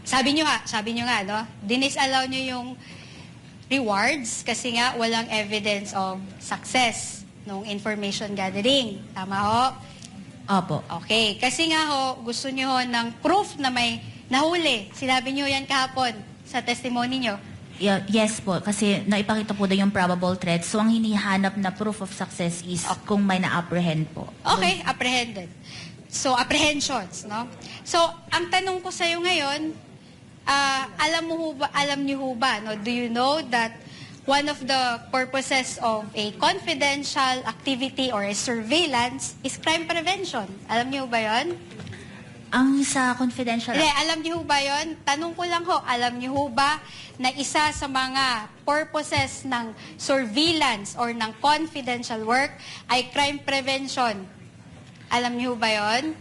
sabi nyo nga, no? Dinisallow nyo yung rewards kasi nga walang evidence of success nung information gathering. Tama ho? Opo. Okay. Kasi nga ho, gusto nyo ho ng proof na may nahuli. Sinabi nyo yan kahapon sa testimony nyo. Yes po, kasi naipakita po doon yung probable threat. So, ang hinihanap na proof of success is kung may na-apprehend po. Okay, apprehended. So, apprehensions, no? So, ang tanong ko sa'yo ngayon, alam niyo ho ba, no? Do you know that one of the purposes of a confidential activity or a surveillance is crime prevention? Alam niyo ba yon? Ang sa confidential... Hindi, alam niyo ho ba yon? Tanong ko lang ho, alam niyo ho ba na isa sa mga purposes ng surveillance or ng confidential work ay crime prevention? Alam niyo ho ba yon?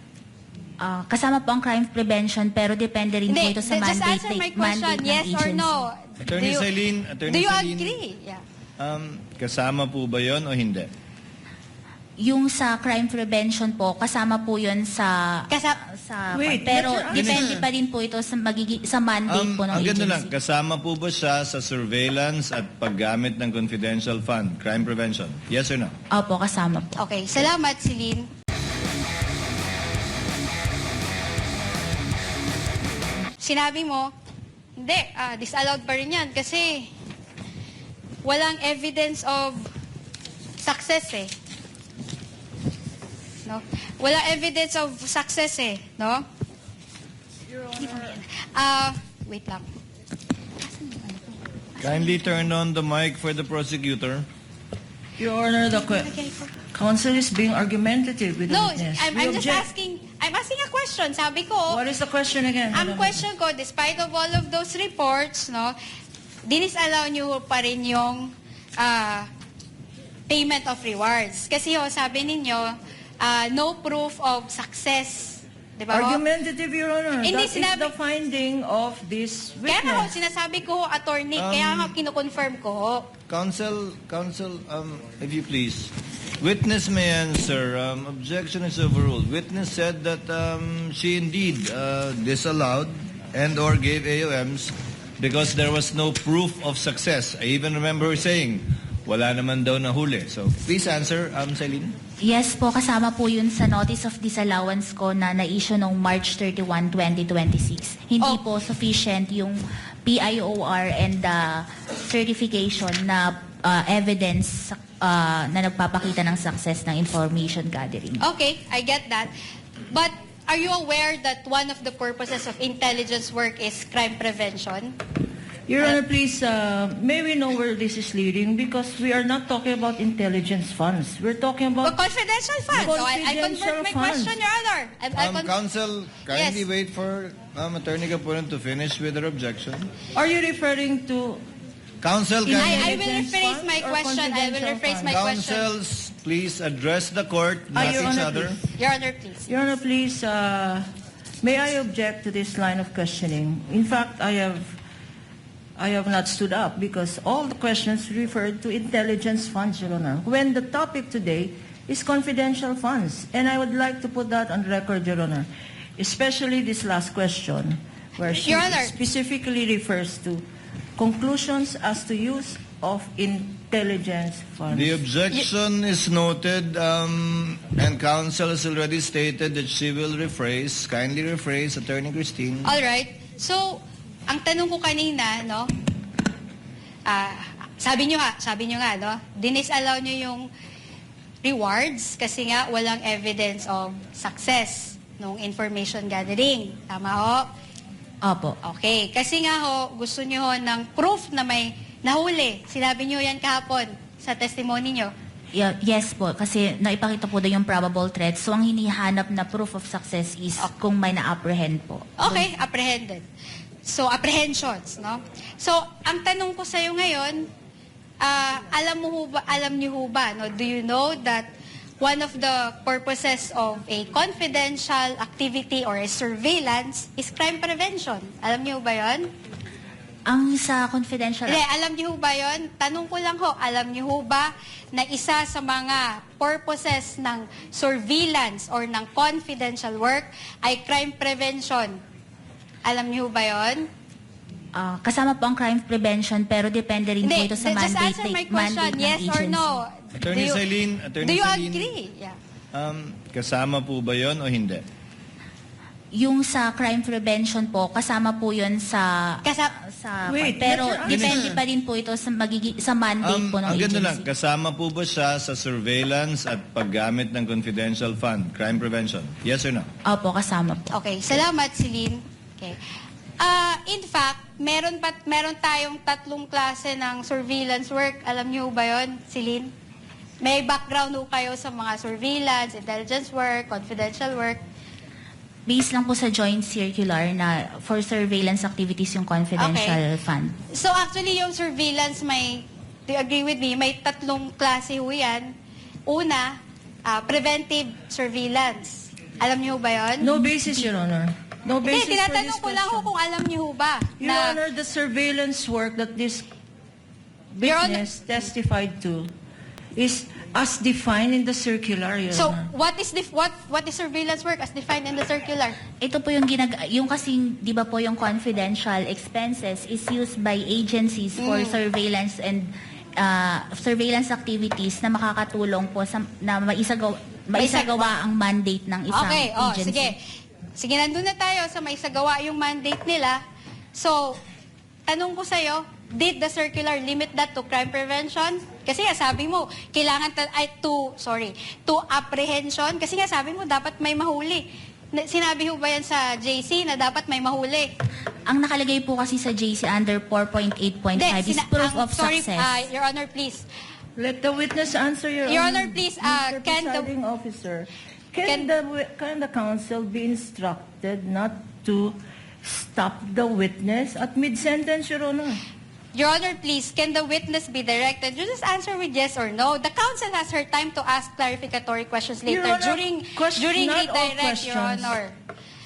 Kasama po ang crime prevention pero depende rin po ito sa just mandate, answer my question, mandate ng yes or agency. no? Attorney Celine, Do you agree? Yeah. Kasama po ba yon o hindi? Yung sa crime prevention po, kasama po yun sa... Wait, pero let her depende answer. pa rin po ito sa, sa mandate po ng Ang ganda lang, agency. kasama po ba siya sa surveillance at paggamit ng confidential fund, crime prevention? Yes or no? Opo, kasama po. Okay, salamat, Celine. Sinabi mo, hindi, disallowed pa rin yan kasi walang evidence of success eh. No? Walang evidence of success eh, no? Wait lang. Kindly turn on the mic for the prosecutor. Your Honor, the counsel is being argumentative with the No, witness. I'm We just object. I'm asking a question. Sabi ko, What is the question again? ang question ko, despite of all of those reports, no, dinisallow nyo pa rin yung payment of rewards. Kasi ho, sabi ninyo, no proof of success. Di ba ho? Argumentative, Your Honor. Hindi, That is sinabi- the finding of this Kaya nga ho, witness. sinasabi ko ho, attorney, kaya nga kinukonfirm ko ho. Counsel, if you please. Witness may answer. Objection is overruled. Witness said that she indeed disallowed and or gave AOMs because there was no proof of success. I even remember her saying, wala naman daw nahuli. So, please answer, Celine. Yes po, kasama po yun sa notice of disallowance ko na na-issue noong March 31, 2026. Hindi po sufficient yung PIOR and the certification na evidence na nagpapakita ng success ng information gathering. Okay, I get that. But are you aware that one of the purposes of intelligence work is crime prevention? Your Honor, please, may we know where this is leading? Because we are not talking about intelligence funds. We're talking Well, about... confidential funds. So I convert my Confidential question, Your Honor. Counsel, kindly Yes. wait for Attorney Capuran to finish with her objection. Are you referring to... Counsel, I I kindly... will Intelligence rephrase funds my or question. I will confidential rephrase my funds? question. Counsels, please address the court, not Your each Honor, other. please. Your Honor, please. Your Honor, please, may I object to this line of questioning? In fact, I have not stood up because all the questions referred to intelligence funds, Your Honor, when the topic today is confidential funds. And I would like to put that on record, Your Honor, especially this last question, where she Your Honor. specifically refers to conclusions as to use of intelligence funds. The objection is noted, and counsel has already stated that she will rephrase. Kindly rephrase, Attorney Christine. All right. So, ang tanong ko kanina, no? Sabi nyo nga, no? Dinisallow nyo yung rewards kasi nga walang evidence of success nung information gathering. Tama ho? Opo. Okay. Kasi nga ho, gusto nyo ho ng proof na may nahuli. Sinabi nyo yan kahapon sa testimony nyo. Yes po, kasi naipakita po doon yung probable threat. So, ang hinihanap na proof of success is kung may na-apprehend po. Okay, apprehended. So, apprehensions, no? So, ang tanong ko sa'yo ngayon, alam niyo ho ba, no? Do you know that one of the purposes of a confidential activity or a surveillance is crime prevention? Alam niyo ba yon? Ang sa confidential... Hindi, alam niyo ho ba yon? Tanong ko lang ho, alam niyo ho ba na isa sa mga purposes ng surveillance or ng confidential work ay crime prevention? Alam niyo ba yon? Kasama po ang crime prevention pero depende rin po ito sa just mandate, answer my question, mandate ng yes or agency. no? Attorney Celine, Do you agree? Yeah. Kasama po ba yon o hindi? Yung sa crime prevention po, kasama po yun sa... Wait, pero let her depende answer. pa rin po ito sa mandate po ng Ang ganda lang, agency. kasama po ba siya sa surveillance at paggamit ng confidential fund, crime prevention? Yes or no? Opo, kasama po. Okay, salamat Celine. Okay. In fact, meron tayong 3 klase ng surveillance work. Alam niyo ba 'yon, Celine? May background ho kayo sa mga surveillance, intelligence work, confidential work. Based lang po sa joint circular na for surveillance activities yung confidential fund. So actually yung surveillance do you agree with me, may 3 klase ho yan. Una, preventive surveillance. Alam niyo ba 'yon? No basis, Your Honor. No basis Hindi, for tinatanong this ko lang ho question. kung alam niyo ho ba. Your Honor, the surveillance work that this Your Honor- witness testified to is as defined in the circular, Your So, Honor. what is surveillance work as defined in the circular? Ito po yung yung kasing, di ba po yung confidential expenses is used by agencies for surveillance and surveillance activities na makakatulong po na maisagawa ang mandate ng isang Okay, agency. sige. Sige, nandun na tayo sa maisagawa yung mandate nila. So, tanong ko sa'yo, did the circular limit that to crime prevention? Kasi nga sabi mo, kailangan to apprehension. Kasi nga sabi mo, dapat may mahuli. Sinabi ho ba yan sa JC na dapat may mahuli? Ang nakalagay po kasi sa JC under 4.8.5 is proof of success. Your Honor, please. Let the witness answer, Your Your Honor. Honor, please, Mr. can the- Presiding Officer, Can- can the counsel be instructed not to stop the witness at mid-sentence, Your Honor? Your Honor, please, can the witness be directed? You just answer with yes or no. The counsel has her time to ask clarificatory questions later Your Honor, during not all redirect, Your questions. Honor.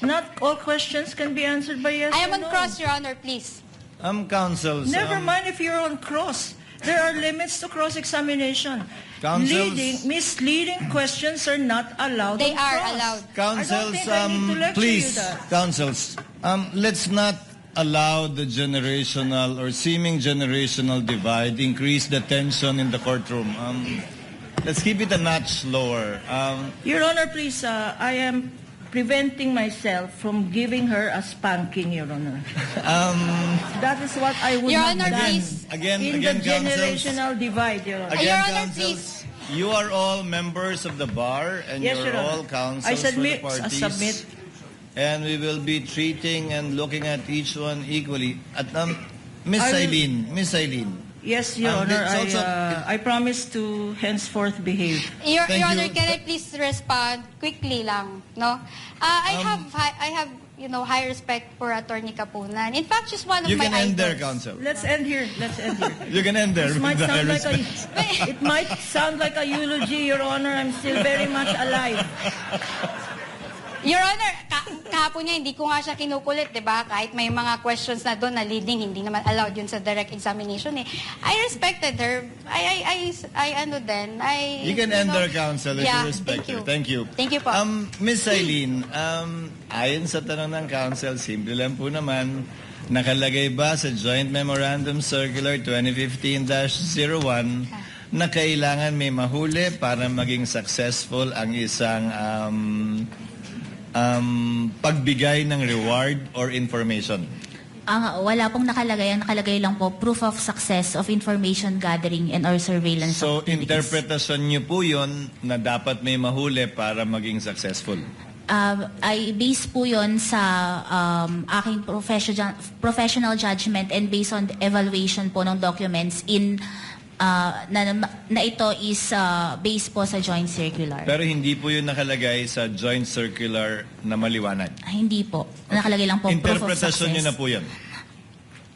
Not all questions can be answered by yes I am or on no. cross, Your Honor, please. Counsels. Never mind if you're on cross. There are limits to cross-examination. Counsels- Misleading questions are not allowed They on are cross. allowed. Counsels, I don't think I need to lecture please, you that. counsels, let's not allow the generational or seeming generational divide increase the tension in the courtroom. Let's keep it a notch lower. Your Honor, please, I am preventing myself from giving her a spanking, Your Honor. That is what I would Your have Honor, done please. Again, in the counsels. generational divide, Your Honor. Again, Your Honor, counsels, you are all members of the bar and Yes, you're Your all Honor. counsels I for the submit. parties. I submit. And we will be treating and looking at each one equally. At Miss I will- Eileen. Yes, Your Honor. it's also- I promise to henceforth behave. Your Thank Honor, you. can I please respond quickly lang, no? I have high respect for Attorney Kapunan. In fact, she's one of You my can end there, idols. counsel. Let's end here. You can end there. This with might the sound like respect. it might sound like a eulogy, Your Honor. I'm still very much alive. Your Honor, kahapon niya, hindi ko nga siya kinukulit, di ba? Kahit may mga questions na doon na leading, hindi naman allowed yun sa direct examination eh. I respected her. You can end there, counsel, if Yeah, you respect thank you. her. Thank you. Thank you po. Miss Eileen, ayon sa tanong ng counsel, simple lang po naman, nakalagay ba sa Joint Memorandum Circular 2015-01 na kailangan may mahuli para maging successful ang isang pagbigay ng reward or information? Wala pong nakalagay. Ang nakalagay lang po, proof of success of information gathering and or surveillance So, activities. interpretasyon niyo po yun na dapat may mahuli para maging successful. I base po yon sa aking professional judgment and based on the evaluation po ng documents na ito is based po sa joint circular. Pero hindi po yun nakalagay sa joint circular na maliwanag. Hindi po. Nakalagay lang po proof of Interpretasyon success. niyo na po yun.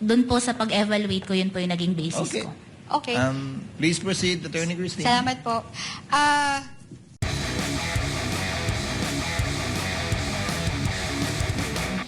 Doon po sa pag-evaluate ko, yun po yung naging basis Okay. ko. Okay. Please proceed, Attorney Christine. Salamat po.